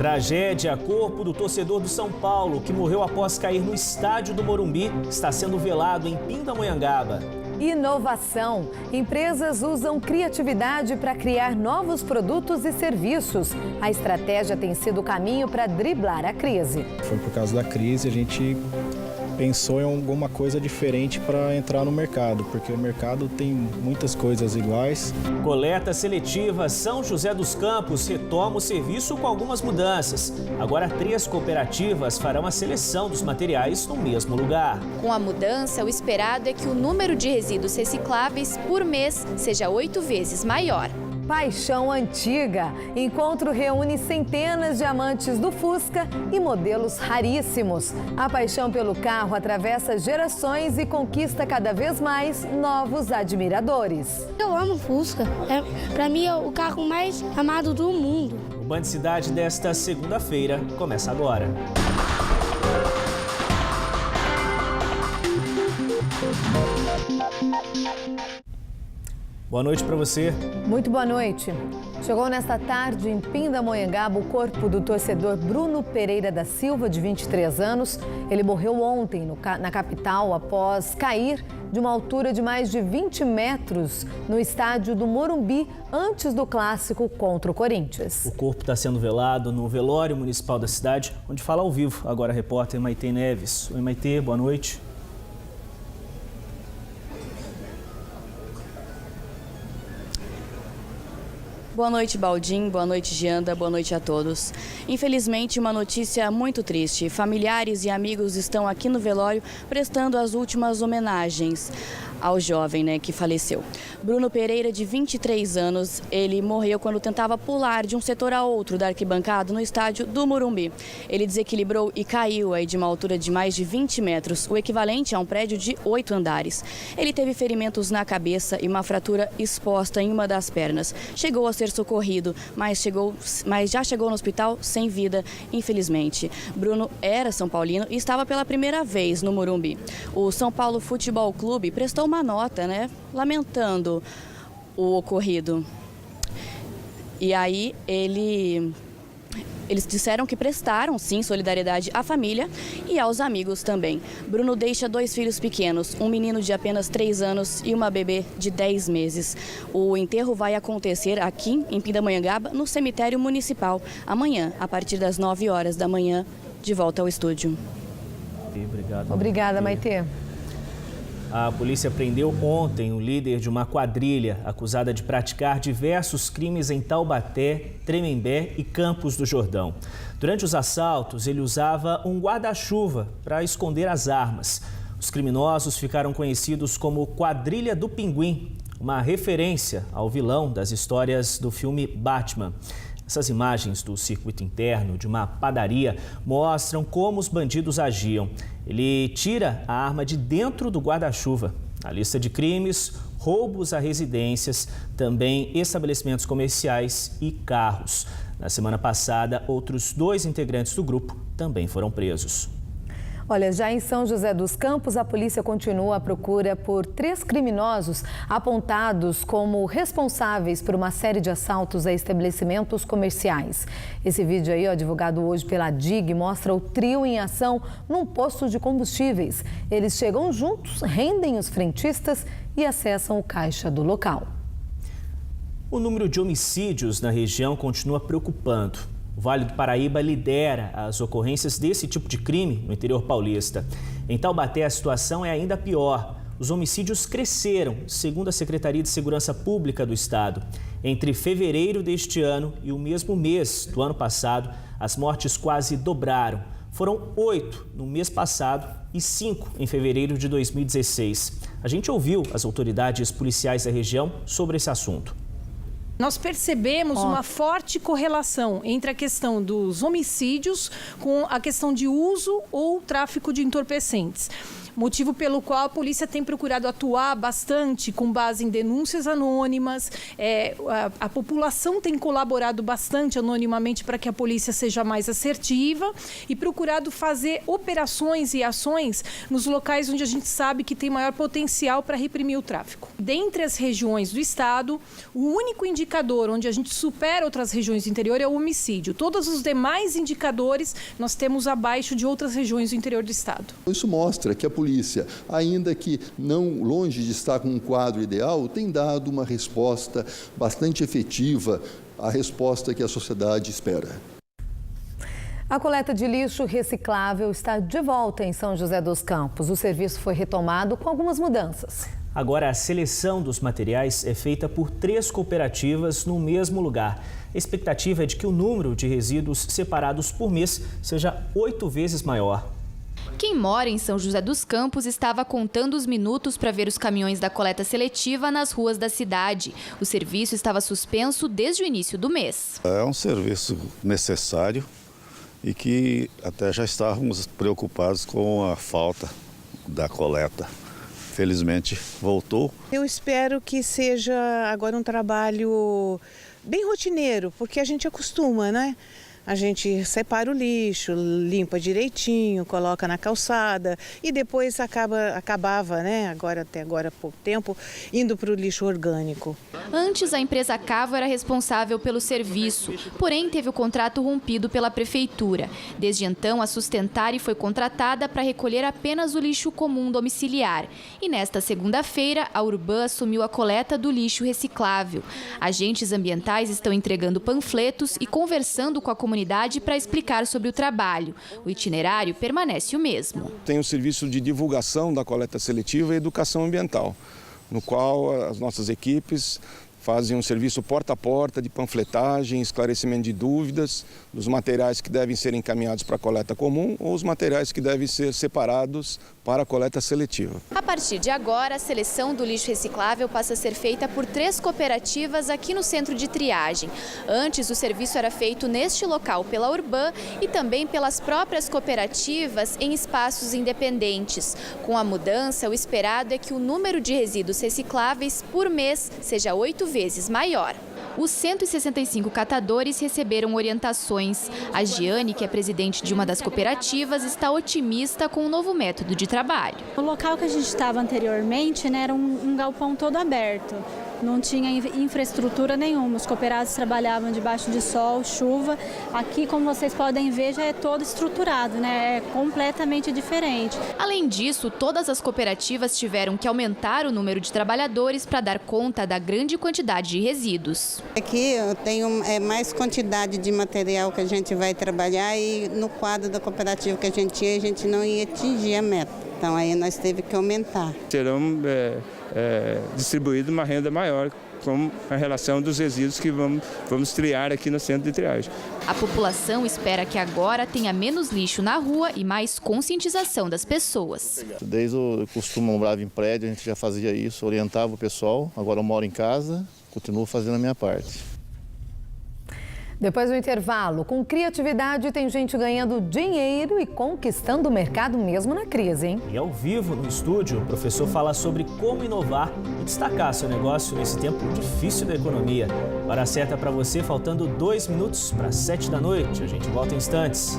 Tragédia, corpo do torcedor do São Paulo, que morreu após cair no estádio do Morumbi, está sendo velado em Pindamonhangaba. Inovação. Empresas usam criatividade para criar novos produtos e serviços. A estratégia tem sido o caminho para driblar a crise. Foi por causa da crise, a gente pensou em alguma coisa diferente para entrar no mercado, porque o mercado tem muitas coisas iguais. Coleta seletiva São José dos Campos retoma o serviço com algumas mudanças. Agora 3 cooperativas farão a seleção dos materiais no mesmo lugar. Com a mudança, o esperado é que o número de resíduos recicláveis por mês seja 8 vezes maior. Paixão antiga. Encontro reúne centenas de amantes do Fusca e modelos raríssimos. A paixão pelo carro atravessa gerações e conquista cada vez mais novos admiradores. Eu amo Fusca. Para mim é o carro mais amado do mundo. O Band Cidade desta segunda-feira começa agora. Boa noite para você. Muito boa noite. Chegou nesta tarde em Pindamonhangaba o corpo do torcedor Bruno Pereira da Silva, de 23 anos. Ele morreu ontem na capital após cair de uma altura de mais de 20 metros no estádio do Morumbi antes do clássico contra o Corinthians. O corpo está sendo velado no velório municipal da cidade, onde fala ao vivo agora a repórter Maitê Neves. Oi, Maitê, boa noite. Boa noite, Baldin. Boa noite, Gianda. Boa noite a todos. Infelizmente, uma notícia muito triste. Familiares e amigos estão aqui no velório prestando as últimas homenagens ao jovem, que faleceu. Bruno Pereira, de 23 anos, ele morreu quando tentava pular de um setor a outro da arquibancada no estádio do Morumbi. Ele desequilibrou e caiu aí de uma altura de mais de 20 metros, o equivalente a um prédio de 8 andares. Ele teve ferimentos na cabeça e uma fratura exposta em uma das pernas. Chegou a ser socorrido, mas já chegou no hospital sem vida, infelizmente. Bruno era São Paulino e estava pela primeira vez no Morumbi. O São Paulo Futebol Clube prestou uma nota, lamentando o ocorrido. E aí eles disseram que prestaram, sim, solidariedade à família e aos amigos também. Bruno deixa 2 filhos pequenos, um menino de apenas 3 anos e uma bebê de 10 meses. O enterro vai acontecer aqui em Pindamonhangaba, no cemitério municipal, amanhã, a partir das 9 horas da manhã, de volta ao estúdio. Obrigada, Maitê. A polícia prendeu ontem o líder de uma quadrilha acusada de praticar diversos crimes em Taubaté, Tremembé e Campos do Jordão. Durante os assaltos, ele usava um guarda-chuva para esconder as armas. Os criminosos ficaram conhecidos como Quadrilha do Pinguim, uma referência ao vilão das histórias do filme Batman. Essas imagens do circuito interno de uma padaria mostram como os bandidos agiam. Ele tira a arma de dentro do guarda-chuva. Na lista de crimes, roubos a residências, também estabelecimentos comerciais e carros. Na semana passada, outros 2 integrantes do grupo também foram presos. Olha, já em São José dos Campos, a polícia continua a procura por 3 criminosos apontados como responsáveis por uma série de assaltos a estabelecimentos comerciais. Esse vídeo aí, divulgado hoje pela DIG, mostra o trio em ação num posto de combustíveis. Eles chegam juntos, rendem os frentistas e acessam o caixa do local. O número de homicídios na região continua preocupando. O Vale do Paraíba lidera as ocorrências desse tipo de crime no interior paulista. Em Taubaté, a situação é ainda pior. Os homicídios cresceram, segundo a Secretaria de Segurança Pública do Estado. Entre fevereiro deste ano e o mesmo mês do ano passado, as mortes quase dobraram. Foram 8 no mês passado e 5 em fevereiro de 2016. A gente ouviu as autoridades policiais da região sobre esse assunto. Nós percebemos uma forte correlação entre a questão dos homicídios com a questão de uso ou tráfico de entorpecentes. motivo pelo qual a polícia tem procurado atuar bastante com base em denúncias anônimas. A população tem colaborado bastante anonimamente para que a polícia seja mais assertiva e procurado fazer operações e ações nos locais onde a gente sabe que tem maior potencial para reprimir o tráfico. Dentre as regiões do estado, o único indicador onde a gente supera outras regiões do interior é o homicídio. Todos os demais indicadores nós temos abaixo de outras regiões do interior do estado. Isso mostra que a polícia, ainda que não longe de estar com um quadro ideal, tem dado uma resposta bastante efetiva à resposta que a sociedade espera. A coleta de lixo reciclável está de volta em São José dos Campos. O serviço foi retomado com algumas mudanças. Agora, a seleção dos materiais é feita por 3 cooperativas no mesmo lugar. A expectativa é de que o número de resíduos separados por mês seja 8 vezes maior. Quem mora em São José dos Campos estava contando os minutos para ver os caminhões da coleta seletiva nas ruas da cidade. O serviço estava suspenso desde o início do mês. É um serviço necessário e que até já estávamos preocupados com a falta da coleta. Felizmente voltou. Eu espero que seja agora um trabalho bem rotineiro, porque a gente acostuma, né? A gente separa o lixo, limpa direitinho, coloca na calçada e depois acabava, né? Até agora há pouco tempo, indo para o lixo orgânico. Antes, a empresa Cavo era responsável pelo serviço, porém teve o contrato rompido pela prefeitura. Desde então, a Sustentare foi contratada para recolher apenas o lixo comum domiciliar. E nesta segunda-feira, a Urbã assumiu a coleta do lixo reciclável. Agentes ambientais estão entregando panfletos e conversando com a comunidade para explicar sobre o trabalho. O itinerário permanece o mesmo. Tem o serviço de divulgação da coleta seletiva e educação ambiental, no qual as nossas equipes fazem um serviço porta a porta de panfletagem, esclarecimento de dúvidas dos materiais que devem ser encaminhados para a coleta comum ou os materiais que devem ser separados para a coleta seletiva. A partir de agora, a seleção do lixo reciclável passa a ser feita por 3 cooperativas aqui no centro de triagem. Antes, o serviço era feito neste local pela Urbã e também pelas próprias cooperativas em espaços independentes. Com a mudança, o esperado é que o número de resíduos recicláveis por mês seja 8 vezes maior. Os 165 catadores receberam orientações. A Giane, que é presidente de uma das cooperativas, está otimista com o novo método de trabalho. O local que a gente estava anteriormente, né, era um galpão todo aberto. Não tinha infraestrutura nenhuma. Os cooperados trabalhavam debaixo de sol, chuva. Aqui, como vocês podem ver, já é todo estruturado, né? É completamente diferente. Além disso, todas as cooperativas tiveram que aumentar o número de trabalhadores para dar conta da grande quantidade de resíduos. Aqui eu tenho mais quantidade de material que a gente vai trabalhar e no quadro da cooperativa que a gente não ia atingir a meta. Então aí nós teve que aumentar. Serão distribuído uma renda maior com a relação dos resíduos que vamos triar aqui no centro de triagem. A população espera que agora tenha menos lixo na rua e mais conscientização das pessoas. Desde o costume morava em prédio, a gente já fazia isso, orientava o pessoal. Agora eu moro em casa, continuo fazendo a minha parte. Depois do intervalo, com criatividade, tem gente ganhando dinheiro e conquistando o mercado mesmo na crise, hein? E ao vivo no estúdio, o professor fala sobre como inovar e destacar seu negócio nesse tempo difícil da economia. Hora certa para você, faltando 2 minutos para 7 da noite. A gente volta em instantes.